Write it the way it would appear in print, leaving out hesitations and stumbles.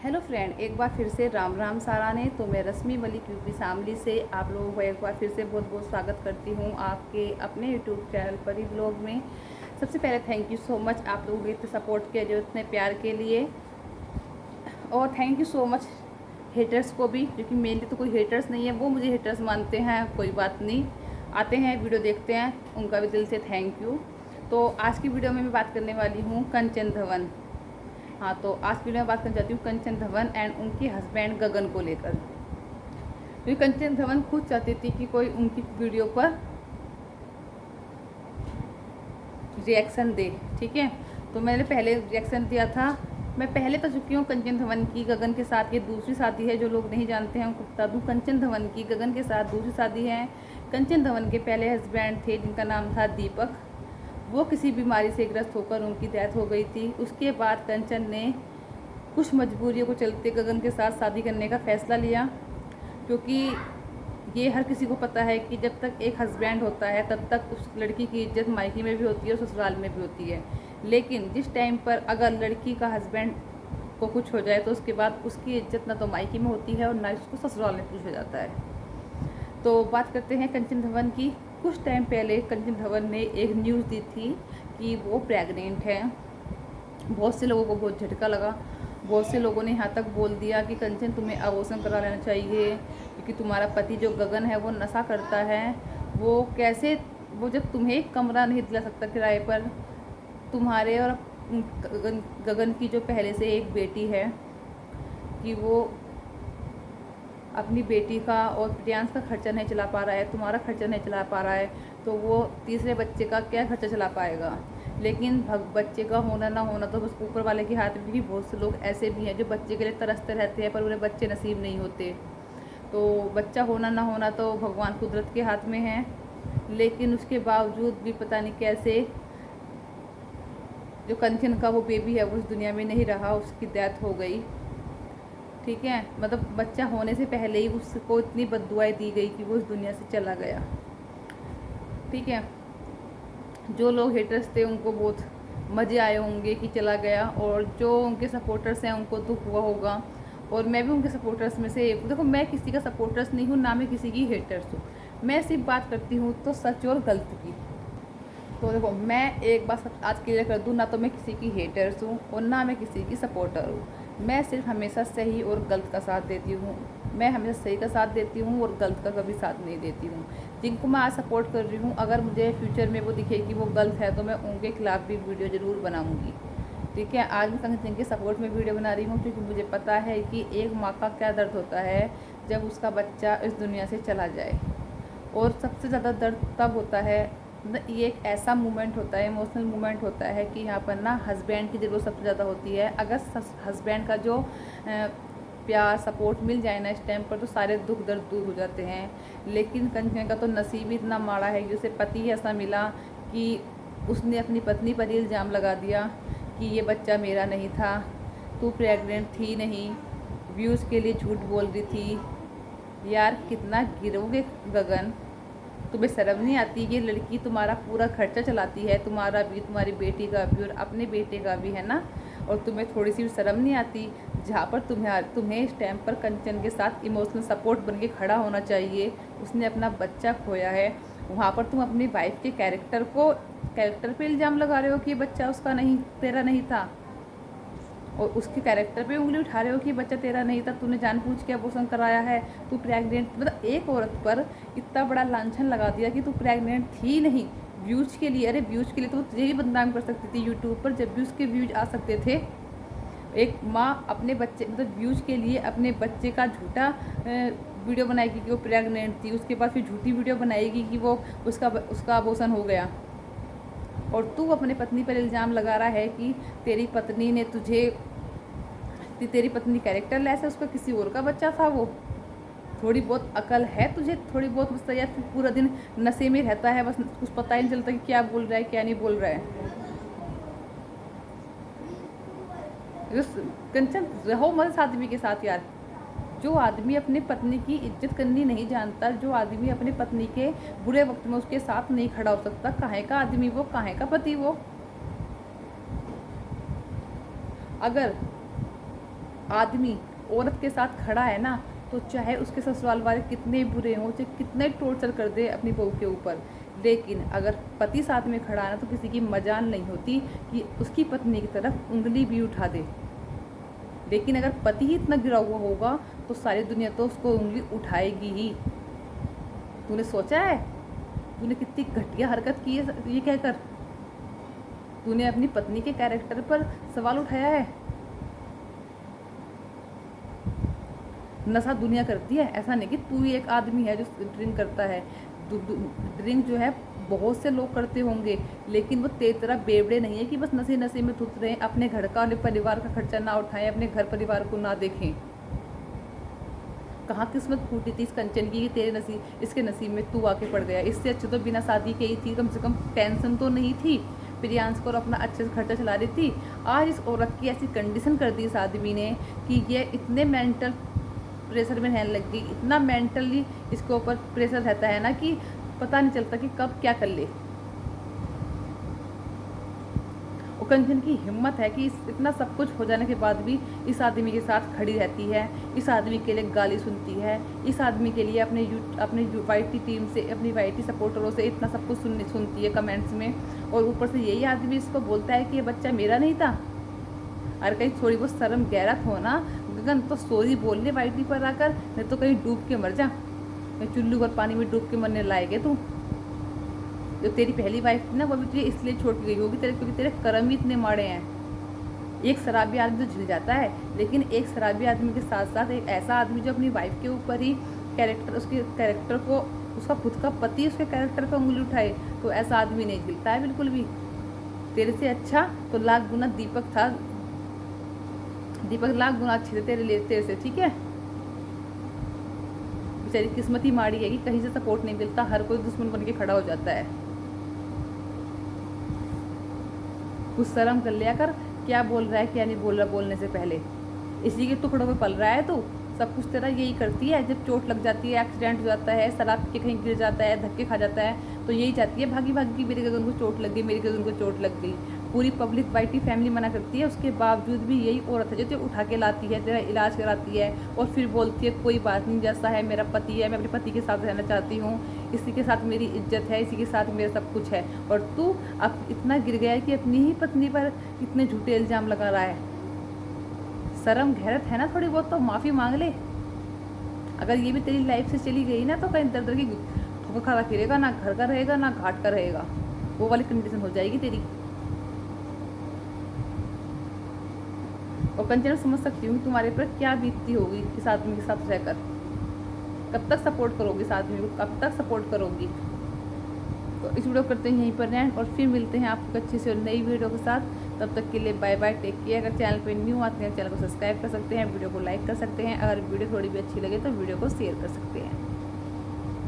Hello friend, एक बार फिर से राम राम सारा ने। तो मैं रश्मि मलिक यूपी शामली से आप लोगों को एक बार फिर से बहुत बहुत स्वागत करती हूँ आपके अपने यूट्यूब चैनल परी ब्लॉग में। सबसे पहले थैंक यू सो मच आप लोगों के इतने सपोर्ट के लिए, इतने प्यार के लिए। और thank you so much haters को भी, क्योंकि मेनली तो कोई हेटर्स नहीं है, वो मुझे हेटर्स मानते हैं। कोई बात नहीं, आते हैं वीडियो देखते हैं, उनका भी दिल से थैंक यू। तो आज की वीडियो में मैं बात करने वाली हूँ कंचन धवन। हाँ, तो आज वीडियो में बात करना चाहती हूँ कंचन धवन एंड उनके हस्बैंड गगन को लेकर। क्योंकि कंचन धवन खुद चाहती थी कि कोई उनकी वीडियो पर रिएक्शन दे, ठीक है। तो मैंने पहले रिएक्शन दिया था। मैं पहले तो चुकी हूँ कंचन धवन की गगन के साथ। ये दूसरी शादी है, जो लोग नहीं जानते हैं उनको बता दूँ। कंचन धवन की गगन के साथ दूसरी शादी है। कंचन धवन के पहले हस्बैंड थे जिनका नाम था दीपक। वो किसी बीमारी से ग्रस्त होकर उनकी डेथ हो गई थी। उसके बाद कंचन ने कुछ मजबूरियों को चलते गगन के साथ शादी करने का फ़ैसला लिया, क्योंकि ये हर किसी को पता है कि जब तक एक हस्बैंड होता है तब तक उस लड़की की इज्जत मायके में भी होती है और ससुराल में भी होती है। लेकिन जिस टाइम पर अगर लड़की का हस्बैंड को कुछ हो जाए तो उसके बाद उसकी इज्जत ना तो मायके में होती है और ना उसको ससुराल में पूछा जाता है। तो बात करते हैं कंचन धवन की। कुछ टाइम पहले कंचन धवन ने एक न्यूज़ दी थी कि वो प्रेग्नेंट है। बहुत से लोगों को बहुत झटका लगा। बहुत से लोगों ने यहाँ तक बोल दिया कि कंचन तुम्हें अबॉर्शन करा लेना चाहिए, क्योंकि तुम्हारा पति जो गगन है वो नशा करता है। वो कैसे, वो जब तुम्हें एक कमरा नहीं दिला सकता किराए पर, तुम्हारे और गगन की जो पहले से एक बेटी है, कि वो अपनी बेटी का और प्रियांश का खर्चा नहीं चला पा रहा है, तुम्हारा खर्चा नहीं चला पा रहा है, तो वो तीसरे बच्चे का क्या खर्चा चला पाएगा। लेकिन बच्चे का होना ना होना तो बस ऊपर वाले के हाथ में। भी बहुत से लोग ऐसे भी हैं जो बच्चे के लिए तरसते रहते हैं पर उन्हें बच्चे नसीब नहीं होते। तो बच्चा होना ना होना तो भगवान कुदरत के हाथ में है। लेकिन उसके बावजूद भी पता नहीं कैसे जो कंचन का वो बेबी है वो उस दुनिया में नहीं रहा, उसकी डेथ हो गई, ठीक है। मतलब बच्चा होने से पहले ही उसको इतनी बद्दुआएं दी गई कि वो उस दुनिया से चला गया, ठीक है। जो लोग हेटर्स थे उनको बहुत मज़े आए होंगे कि चला गया, और जो उनके सपोर्टर्स हैं उनको दुख हुआ होगा। और मैं भी उनके सपोर्टर्स में से एक हूँ। देखो, मैं किसी का सपोर्टर्स नहीं हूँ, ना मैं किसी की हेटर्स हूँ। मैं सिर्फ बात करती हूँ तो सच और गलत की। तो देखो, मैं एक बात आज क्लियर कर दूँ, ना तो मैं किसी की हेटर्स हूँ और ना मैं किसी की सपोर्टर हूँ। मैं सिर्फ हमेशा सही और गलत का साथ देती हूँ। मैं हमेशा सही का साथ देती हूँ और गलत का कभी साथ नहीं देती हूँ। जिनको मैं आज सपोर्ट कर रही हूँ, अगर मुझे फ्यूचर में वो दिखे कि वो गलत है तो मैं उनके खिलाफ़ भी वीडियो ज़रूर बनाऊँगी, ठीक है। आज मैं कंचन के सपोर्ट में वीडियो बना रही हूँ, क्योंकि मुझे पता है कि एक माँ का क्या दर्द होता है जब उसका बच्चा इस दुनिया से चला जाए। और सबसे ज़्यादा दर्द तब होता है, ये एक ऐसा मोमेंट होता है, इमोशनल मोमेंट होता है कि यहाँ पर ना हस्बैंड की ज़रूरत सबसे ज़्यादा होती है। अगर हस्बैंड का जो प्यार सपोर्ट मिल जाए ना इस टाइम पर, तो सारे दुख दर्द दूर हो जाते हैं। लेकिन कंचन का तो नसीब ही इतना माड़ा है कि उसे पति ही ऐसा मिला कि उसने अपनी पत्नी पर ही इल्ज़ाम लगा दिया कि ये बच्चा मेरा नहीं था, तू प्रेग्नेंट थी नहीं, व्यूज़ के लिए झूठ बोल रही थी। यार कितना गिरोगे गगन, तुम्हें शर्म नहीं आती? ये लड़की तुम्हारा पूरा खर्चा चलाती है, तुम्हारा भी, तुम्हारी बेटी का भी और अपने बेटे का भी, है ना। और तुम्हें थोड़ी सी भी शर्म नहीं आती? जहाँ पर तुम्हें इस टाइम पर कंचन के साथ इमोशनल सपोर्ट बन के खड़ा होना चाहिए। उसने अपना बच्चा खोया है, वहाँ पर तुम अपनी वाइफ के कैरेक्टर पे इल्ज़ाम लगा रहे हो कि ये बच्चा उसका नहीं, तेरा नहीं था। और उसके कैरेक्टर पे उंगली उठा रहे हो कि बच्चा तेरा नहीं था, तूने जानबूझ के अबॉर्शन कराया है, तू प्रेग्नेंट। मतलब एक औरत पर इतना बड़ा लांछन लगा दिया कि तू प्रेग्नेंट थी नहीं, व्यूज़ के लिए। अरे व्यूज़ के लिए तो तुझे भी बदनाम कर सकती थी यूट्यूब पर, जब भी उसके व्यूज आ सकते थे। एक माँ अपने बच्चे, मतलब व्यूज़ के लिए अपने बच्चे का झूठा वीडियो बनाएगी कि वो प्रेग्नेंट थी, उसके बाद फिर झूठी वीडियो बनाएगी कि वो उसका अबॉर्शन हो गया। और तू अपने पत्नी पर इल्ज़ाम लगा रहा है कि तेरी पत्नी ने तेरी पत्नी कैरेक्टरलेस है, उसका किसी और का बच्चा था वो। थोड़ी बहुत अकल है तुझे, थोड़ी बहुत बस, या फिर पूरा दिन नशे में रहता है, बस कुछ पता ही नहीं चलता कि क्या बोल रहा है क्या नहीं बोल रहा है। कंचन, रहो मत इस आदमी के साथ यार। जो आदमी अपने पत्नी की इज्जत करनी नहीं जानता, जो आदमी अपने पत्नी के बुरे वक्त में उसके साथ नहीं खड़ा हो सकता, काहे का आदमी वो, काहे का पति वो। अगर आदमी औरत के साथ खड़ा है ना, तो चाहे उसके ससुराल वाले कितने बुरे हों, चाहे कितने टॉर्चर कर दे अपनी बहू के ऊपर, लेकिन अगर पति साथ में खड़ा है ना, तो किसी की मजाल नहीं होती कि उसकी पत्नी की तरफ उंगली भी उठा दे। लेकिन अगर पति ही इतना गिरा हुआ होगा तो सारी दुनिया तो उसको उंगली उठाएगी ही। तूने सोचा है तूने कितनी घटिया हरकत की है ये कहकर? तूने अपनी पत्नी के कैरेक्टर पर सवाल उठाया है। नशा दुनिया करती है, ऐसा नहीं कि तू ही एक आदमी है जो ड्रिंक करता है। ड्रिंक जो है बहुत से लोग करते होंगे, लेकिन वो तेरी तरह बेवड़े नहीं है कि बस नशे नशे में धुत रहे, अपने घर का परिवार का खर्चा ना उठाएं, अपने घर परिवार को ना देखें। कहाँ किस्मत फूटी थी इस कंचन की कि तेरे नसीब इसके नसीब में तू आके पड़ गया। इससे अच्छे तो बिना शादी के ही थी, कम से कम टेंशन तो नहीं थी, प्रियांश को अपना अच्छे से खर्चा चला रही थी। आज इस औरत की ऐसी कंडीशन कर दी इस आदमी ने कि ये इतने मेंटल प्रेशर में रहने लग गई, इतना मेंटली इसके ऊपर प्रेशर रहता है ना कि पता नहीं चलता कि कब क्या कर ले। और कंचन की हिम्मत है कि इतना सब कुछ हो जाने के बाद भी इस आदमी के साथ खड़ी रहती है, इस आदमी के लिए गाली सुनती है, इस आदमी के लिए अपने वाईटी टीम से, अपनी वाईटी सपोर्टरों से इतना सब कुछ सुनती है कमेंट्स में। और ऊपर से यही आदमी इसको बोलता है कि ये बच्चा मेरा नहीं था। अरे कहीं थोड़ी बहुत शर्म गैरत हो ना गगन, तो सॉरी बोलने वाईटी पर आकर, नहीं तो कहीं डूब के मर जा, मैं चुल्लू और पानी में डूब के मरने लायक तू। जो तेरी पहली वाइफ थी ना, वो भी तुझे इसलिए छोड़ के गई होगी क्योंकि तेरे कर्म ही इतने माड़े हैं। एक शराबी आदमी तो झिल जाता है, लेकिन एक शराबी आदमी के साथ साथ एक ऐसा आदमी जो अपनी वाइफ के ऊपर ही उसके कैरेक्टर को, उसका खुद का पति उसके कैरेक्टर पर उंगली उठाए, तो ऐसा आदमी नहीं झिलता है बिल्कुल भी। तेरे से अच्छा तो लाख गुना दीपक था, दीपक लाख गुना अच्छे थे तेरे से, ठीक है। बेचारी किस्मत ही माड़ी है कि कहीं से सपोर्ट नहीं मिलता, हर कोई दुश्मन बन के खड़ा हो जाता है। कुछ शर्म कर लिया कर, क्या बोल रहा है क्या नहीं बोल रहा बोलने से पहले। इसी के टुकड़ों में पल रहा है तू, सब कुछ तेरा यही करती है। जब चोट लग जाती है, एक्सीडेंट हो जाता है, शराब के कहीं गिर जाता है, धक्के खा जाता है, तो यही चाहती है भागी भागी, मेरे गगन को चोट लग गई, मेरे गगन को चोट लग गई। पूरी पब्लिक वाईटी फैमिली मना करती है, उसके बावजूद भी यही औरत है जो तुझे उठा के लाती है, तेरा इलाज कराती है, और फिर बोलती है कोई बात नहीं, जैसा है मेरा पति है, मैं अपने पति के साथ रहना चाहती हूँ, इसी के साथ मेरी इज्जत है, इसी के साथ मेरा सब कुछ है। और तू अब इतना गिर गया है कि अपनी ही पत्नी पर इतने झूठे इल्ज़ाम लगा रहा है। शर्म गैरत है ना थोड़ी बहुत, तो माफ़ी मांग ले। अगर ये भी तेरी लाइफ से चली गई ना, तो कहीं दर दर की ठोकर खाता फिरेगा, ना घर का रहेगा ना घाट का रहेगा, वो वाली कंडीशन हो जाएगी तेरी। और कंचन समझ सकती हूँ कि तुम्हारे पर क्या बीतती होगी इस आदमी के साथ रहकर। कब तक सपोर्ट करोगी इस आदमी को, कब तक सपोर्ट करोगी? तो इस वीडियो करते हैं यहीं पर एंड, और फिर मिलते हैं आपको अच्छी से और नई वीडियो के साथ। तब तक के लिए बाय बाय, टेक केयर। अगर चैनल पर न्यू आते हैं चैनल को सब्सक्राइब कर सकते हैं, वीडियो को लाइक कर सकते हैं, अगर वीडियो थोड़ी भी अच्छी लगे तो वीडियो को शेयर कर सकते हैं।